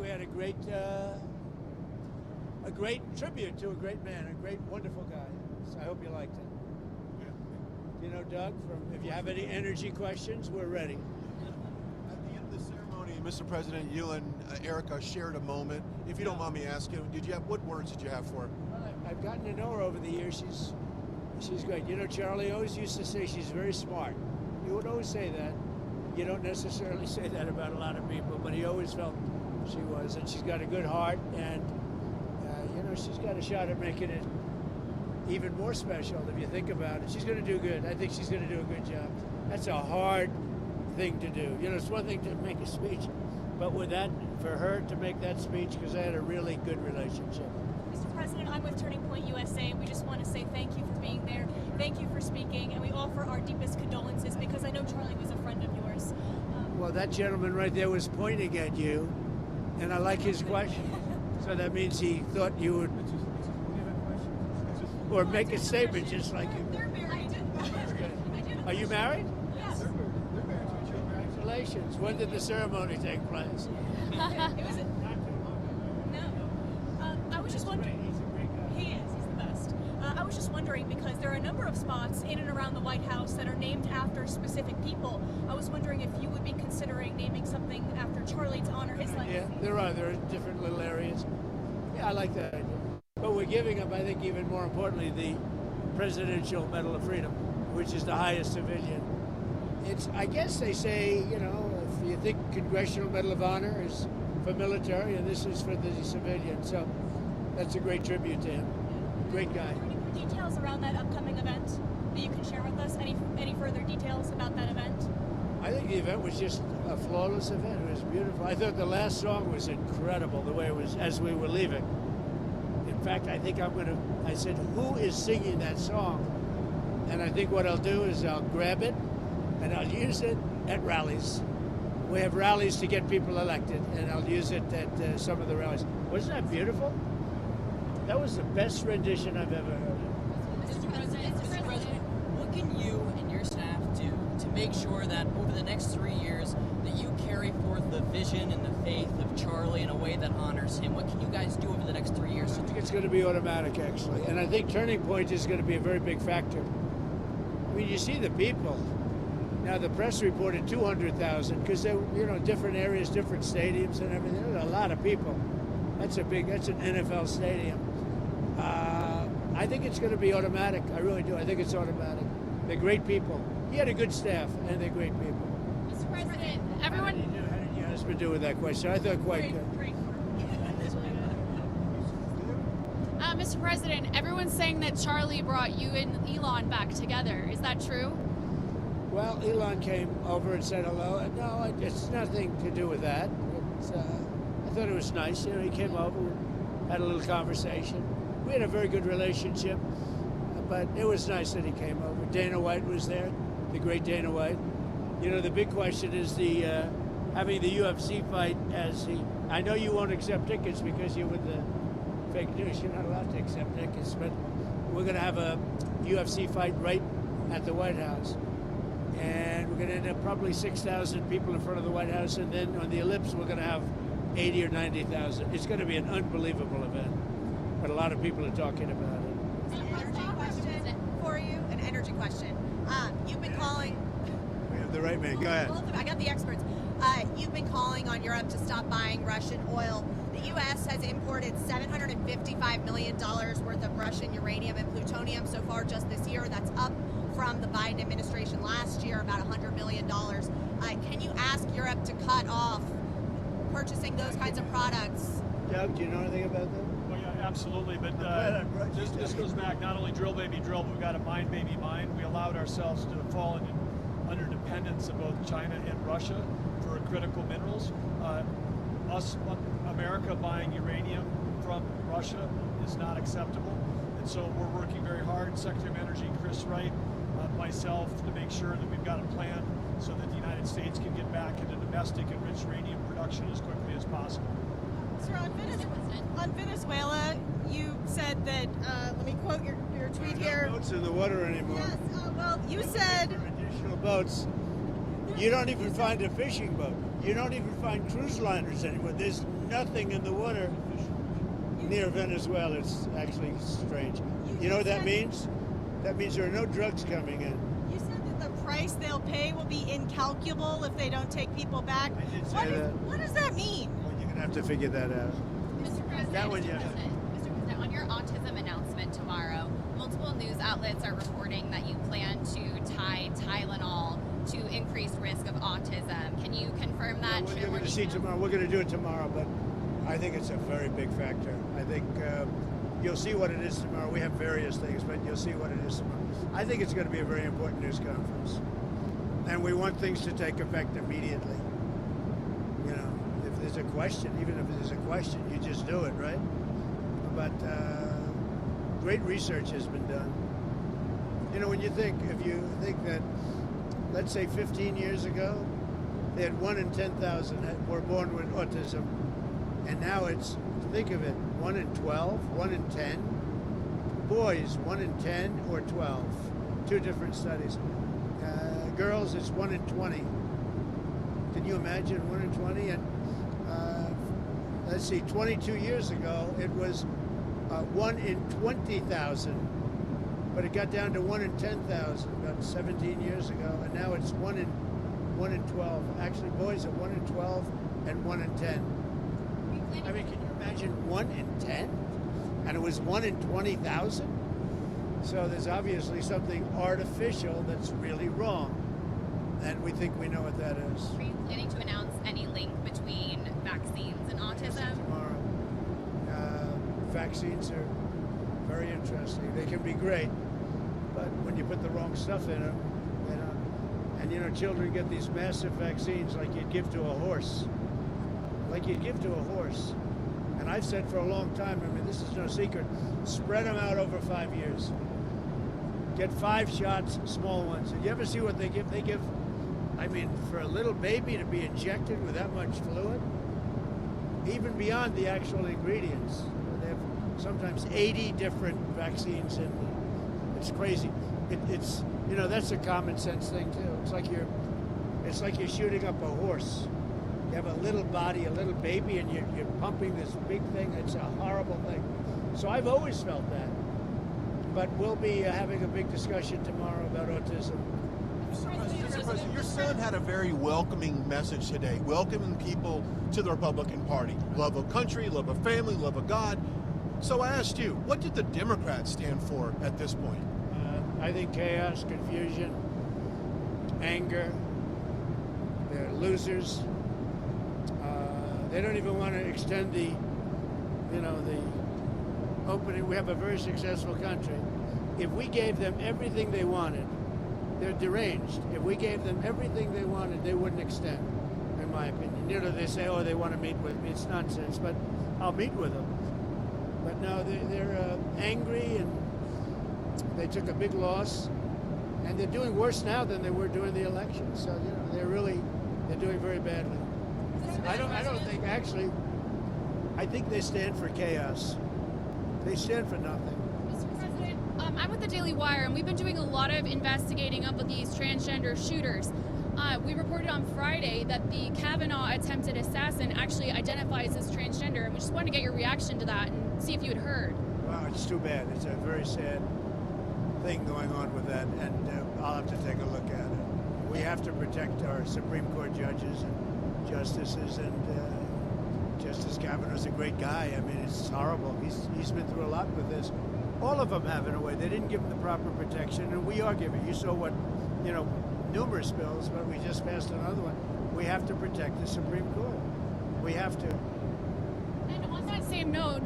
had a great tribute to a great man, a great, wonderful guy. So I hope you liked it. You know, Doug, if you have any energy questions, we're ready. At the end of the ceremony, Mr. President, you and Erica shared a moment. If you don't mind me asking, what words did you have for her? Well, I've gotten to know her over the years. She's great. You know, Charlie always used to say she's very smart. He would always say that. You don't necessarily say that about a lot of people, but he always felt she was. And she's got a good heart, and, you know, she's got a shot at making it even more special if you think about it. She's going to do good. I think she's going to do a good job. That's a hard thing to do. You know, it's one thing to make a speech, but with that, for her to make that speech, because I had a really good relationship. Mr. President, I'm with Turning Point USA. We just want to say thank you for being there. Thank you for speaking, and we offer our deepest condolences because I know Charlie was a friend of yours. Well, that gentleman right there was pointing at you, and I like his question. So that means he thought you would, or make a statement just like you. They're married. Are you married? Yes. Congratulations. When did the ceremony take place? It was I was just wondering. He's a great guy. He is. He's the best. I was just wondering because there are a number of spots in and around the White House that are named after specific people. I was wondering if you would be considering naming something after Charlie to honor his legacy. Yeah, there are different little areas. Yeah, I like that idea. But we're giving him, I think, even more importantly, the Presidential Medal of Freedom, which is the highest civilian. I guess they say, you know, if you think Congressional Medal of Honor is for military, and this is for the civilian. So that's a great tribute to him. Great guy. Are there any more details around that upcoming event that you can share with us? Any further details about that event? I think the event was just a flawless event. It was beautiful. I thought the last song was incredible, the way it was as we were leaving. In fact, I think I said, who is singing that song? And I think what I'll do is I'll grab it and I'll use it at rallies. We have rallies to get people elected, and I'll use it at some of the rallies. Wasn't that beautiful? That was the best rendition I've ever heard. Mr. President, what can you and your staff do to make sure that over the next 3 years that you carry forth the vision and the faith of Charlie in a way that honors him? What can you guys do over the next 3 years? I think it's going to be automatic, actually. And I think Turning Point is going to be a very big factor. I mean, you see the people. Now, the press reported 200,000 because they were, you know, different areas, different stadiums and everything. There's a lot of people. That's an NFL stadium. I think it's going to be automatic. I really do. I think it's automatic. They're great people. He had a good staff, and they're great people. Mr. President, everyone... How did your husband do with that question? I thought quite good. Great. Mr. President, everyone's saying that Charlie brought you and Elon back together. Is that true? Well, Elon came over and said hello. No, it's nothing to do with that. I thought it was nice. You know, he came over, had a little conversation. We had a very good relationship, but it was nice that he came over. Dana White was there, the great Dana White. You know, the big question is having the UFC fight as I know you won't accept tickets because you're with the fake news. You're not allowed to accept tickets, but we're going to have a UFC fight right at the White House. And we're going to end up probably 6,000 people in front of the White House, and then on the ellipse we're going to have 80 or 90,000. It's going to be an unbelievable event, but a lot of people are talking about it. An energy question for you, an energy question. You've been calling... We have the right man. Go ahead. I got the experts. You've been calling on Europe to stop buying Russian oil. The U.S. has imported $755 million worth of Russian uranium and plutonium so far just this year. That's up from the Biden administration last year, about $100 million. Can you ask Europe to cut off purchasing those kinds of products? Doug, do you know anything about that? Well, yeah, absolutely. But this goes back not only drill, baby, drill, but we've got to mine, baby, mine. We allowed ourselves to fall under dependence of both China and Russia for critical minerals. America buying uranium from Russia is not acceptable. And so we're working very hard, Secretary of Energy Chris Wright, myself, to make sure that we've got a plan so that the United States can get back into domestic enriched uranium production as quickly as possible. Sir, on Venezuela, you said that, let me quote your tweet here. No boats in the water anymore. Yes, well, you said... Additional boats. You don't even find a fishing boat. You don't even find cruise liners anymore. There's nothing in the water near Venezuela. It's actually strange. You know what that means? That means there are no drugs coming in. You said that the price they'll pay will be incalculable if they don't take people back. I did say that. What does that mean? Well, you're gonna have to figure that out. Mr. President, That one, Mr. yeah. President, on your autism announcement tomorrow, multiple news outlets are reporting that you plan to tie Tylenol to increased risk of autism. Can you confirm that? Well, Share you're more going to see details? tomorrow. We're going to do it tomorrow, but I think it's a very big factor. I think you'll see what it is tomorrow. We have various things, but you'll see what it is tomorrow. I think it's going to be a very important news conference, and we want things to take effect immediately. You know, if there's a question, even if there's a question, you just do it, right? But great research has been done. You know, when you think, if you think that, let's say 15 years ago, they had 1 in 10,000 that were born with autism, and now it's, think of it, 1 in 12, 1 in 10. Boys, 1 in 10 or 12. Two different studies. Girls, it's 1 in 20. Can you imagine 1 in 20? And let's see, 22 years ago, it was 1 in 20,000. But it got down to 1 in 10,000 about 17 years ago, and now it's 1 in 12. Actually, boys are 1 in 12 and 1 in 10. I mean, can you imagine 1 in 10? And it was 1 in 20,000? So there's obviously something artificial that's really wrong, and we think we know what that is. Are you planning to announce any link between vaccines and autism? Tomorrow. Vaccines are very interesting. They can be great, but when you put the wrong stuff in them, you know, and you know, children get these massive vaccines like you'd give to a horse. Like you'd give to a horse. And I've said for a long time, I mean, this is no secret, spread them out over 5 years. Get 5 shots, small ones. Did you ever see what they give? They give, I mean, for a little baby to be injected with that much fluid, even beyond the actual ingredients. They have sometimes 80 different vaccines in them. It's crazy. It's, you know, that's a common sense thing too. It's like you're shooting up a horse. You have a little body, a little baby, and you're pumping this big thing. It's a horrible thing. So I've always felt that. But we'll be having a big discussion tomorrow about autism. Mr. President, your son had a very welcoming message today, welcoming people to the Republican Party. Love of country, love of family, love of God. So I asked you, what did the Democrats stand for at this point? I think chaos, confusion, anger. They're losers. They don't even want to extend the opening. We have a very successful country. If we gave them everything they wanted, they're deranged. If we gave them everything they wanted, they wouldn't extend, in my opinion. You know, they say, oh, they want to meet with me. It's nonsense, but I'll meet with them. But no, they're angry, and they took a big loss, and they're doing worse now than they were during the election. So, you know, they're doing very badly. I don't think, actually, I think they stand for chaos. They stand for nothing. Mr. President, I'm with the Daily Wire, and we've been doing a lot of investigating up with these transgender shooters. We reported on Friday that the Kavanaugh attempted assassin actually identifies as transgender, and we just wanted to get your reaction to that and see if you had heard. Well, it's too bad. It's a very sad thing going on with that, and I'll have to take a look at it. We have to protect our Supreme Court judges and justices, and Justice Kavanaugh's a great guy. I mean, it's horrible. He's been through a lot with this. All of them have, in a way. They didn't give him the proper protection, and we are giving. You saw what, you know, numerous bills, but we just passed another one. We have to protect the Supreme Court. We have to. And on that same note,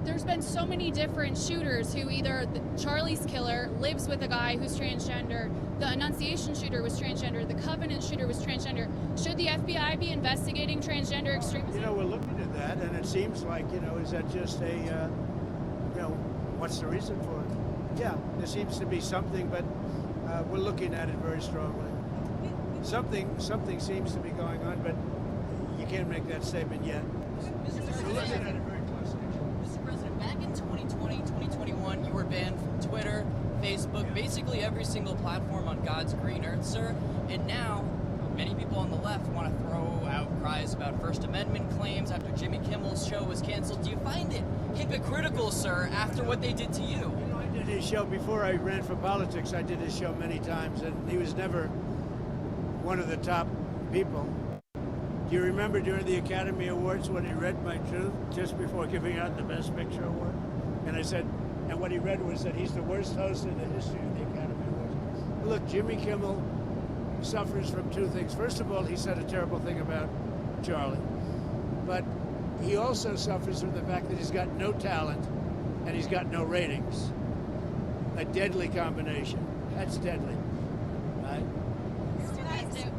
there's been so many different shooters who either Charlie's killer lives with a guy who's transgender, the Annunciation shooter was transgender, the Covenant shooter was transgender. Should the FBI be investigating transgender extremism? You know, we're looking at that, and it seems like, you know, is that just a, you know, what's the reason for it? Yeah, there seems to be something, but we're looking at it very strongly. Something seems to be going on, but you can't make that statement yet. Mr. We're looking at it very closely. Mr. President, back in 2020, 2021, you were banned from Twitter, Facebook, basically every single platform on God's green earth, sir. And now, many people on the left want to throw out cries about First Amendment claims after Jimmy Kimmel's show was canceled. Do you find it hypocritical, sir, after what they did to you? I did his show before I ran for politics. I did his show many times, and he was never one of the top people. Do you remember during the Academy Awards when he read my truth just before giving out the Best Picture award? And I said, and what he read was that he's the worst host in the history of the Academy Awards. Look, Jimmy Kimmel suffers from two things. First of all, he said a terrible thing about Charlie. But he also suffers from the fact that he's got no talent and he's got no ratings. A deadly combination. That's deadly. Right?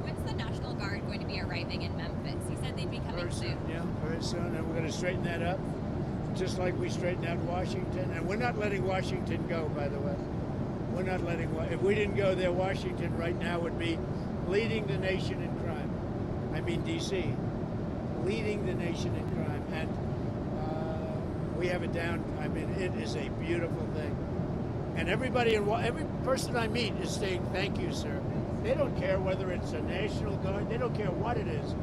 When's the National Guard going to be arriving in Memphis? He said they'd be coming soon. Yeah, very soon. And we're going to straighten that up, just like we straightened out Washington. And we're not letting Washington go, by the way. We're not letting. If we didn't go there, Washington right now would be leading the nation in crime. I mean, D.C. leading the nation in crime, and we have it down. I mean, it is a beautiful thing. And everybody and every person I meet is saying, "Thank you, sir." They don't care whether it's a National Guard. They don't care what it is.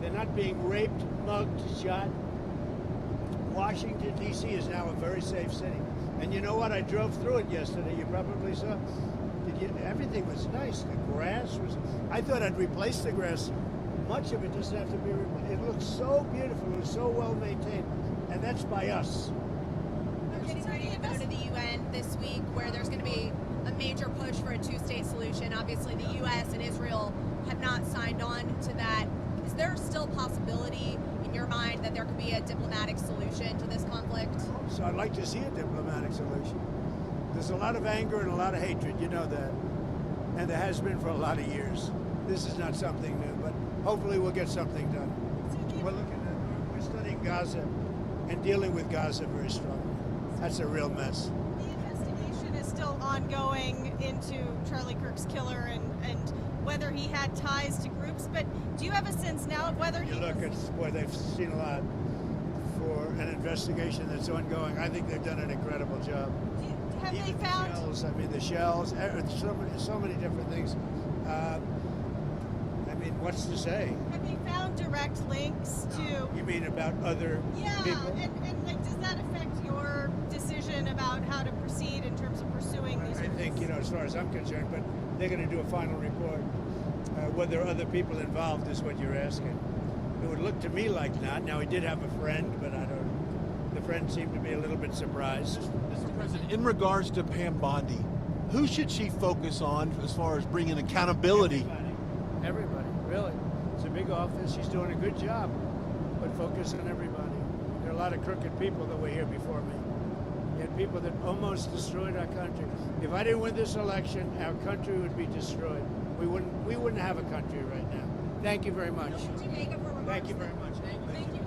They're not being raped, mugged, shot. Washington, D.C. is now a very safe city. And you know what? I drove through it yesterday. You probably saw. Everything was nice. The grass was. I thought I'd replace the grass. Much of it doesn't have to be replaced. It looks so beautiful. It was so well maintained. And that's by us. They're getting ready to go to the UN this week, where there's going to be a major push for a two-state solution. Obviously, the U.S. and Israel have not signed on to that. Is there still a possibility in your mind that there could be a diplomatic solution to this conflict? So I'd like to see a diplomatic solution. There's a lot of anger and a lot of hatred, you know that. And there has been for a lot of years. This is not something new, but hopefully we'll get something done. We're studying Gaza and dealing with Gaza very strongly. That's a real mess. The investigation is still ongoing into Charlie Kirk's killer and whether he had ties to groups, but do you have a sense now of whether he... Look, it's boy, they've seen a lot for an investigation that's ongoing. I think they've done an incredible job. Have Even they found... the shells, I mean, the shells, so many different things. I mean, what's to say? Have they found direct links to... You mean about other people? And like, does that affect your decision about how to proceed in terms of pursuing these? I think, as far as I'm concerned, but they're going to do a final report. Whether there are other people involved is what you're asking. It would look to me like not. Now, he did have a friend, but I don't... The friend seemed to be a little bit surprised. Mr. President, in regards to Pam Bondi, who should she focus on as far as bringing accountability? Everybody, really. It's a big office. She's doing a good job, but focus on everybody. There are a lot of crooked people that were here before me. You had people that almost destroyed our country. If I didn't win this election, our country would be destroyed. We wouldn't have a country right now. Thank you very much. Thank you very much. Thank you.